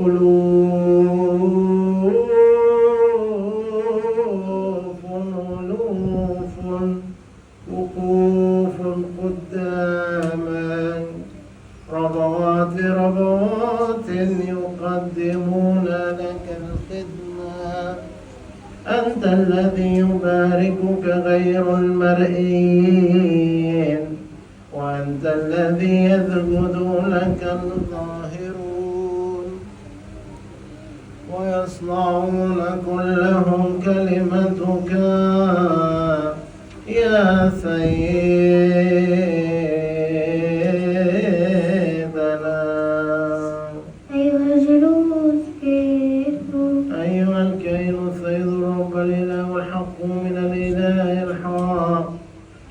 ألوف ألوف وقوف قدامك، ربوات ربوات يقدمون لك الخدمة. أنت الذي يباركك غير المرئيين، وأنت الذي يسجد لك الظاهرون، ويصنعون كلهم كلمتك يا سيدنا. أيها الجلوس كيف أيها الكائن السيد الرب الإله الحق من الإله الحق،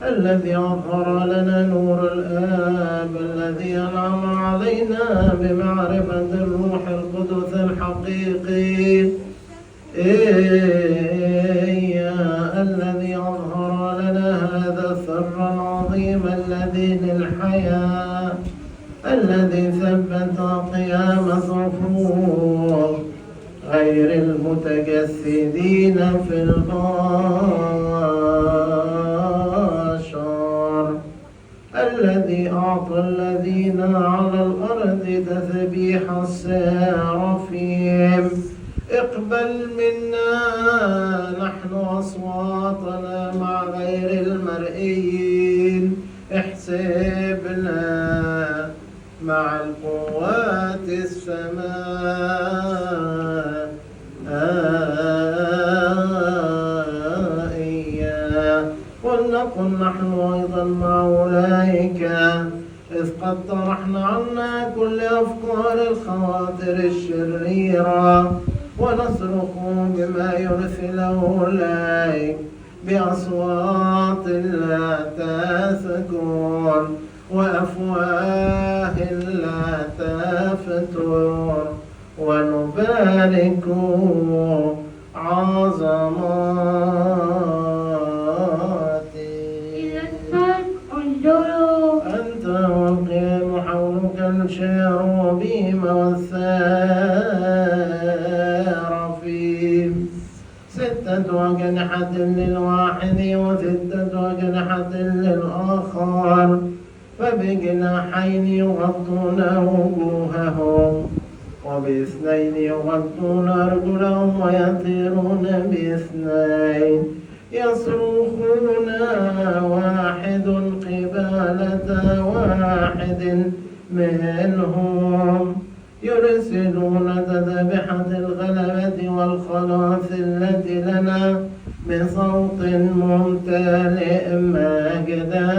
الذي أظهر لنا نور الآب، الذي أنعم علينا بمعرفة الروح القدس الحقيقي، الذي أظهر لنا هذا السر العظيم الذي للحياة، الذي ثبت قيام صفوف غير المتجسدين في البشر، الذي أعطى الذين على الأرض تسبيح السرافيم. اقبل منا نحن أصواتنا مع غير المرئيين، احسبنا مع القوات السمائية، ولنكن نحن أيضا مع أولئك إذ قد طرحنا عنا كل أفكار الخواطر الشريرة، ونصرخ بما يرسله إليك بأصوات لا تسكن وأفواه لا تفتر، ونبارك عظماتك. انظروا أنت والقيام حولك الشيروبيم والسرافيم، 6 أجنحة للواحد و6 أجنحة للآخر، فبجناحين يغطون وجوههم، وب2 يغطون أرجلهم، ويطيرون ب2 يصرخون واحد قبالة واحد منهم، يرسلون تذبحة الغلبة والخلاص التي لنا بصوت ممتلئ مجدا.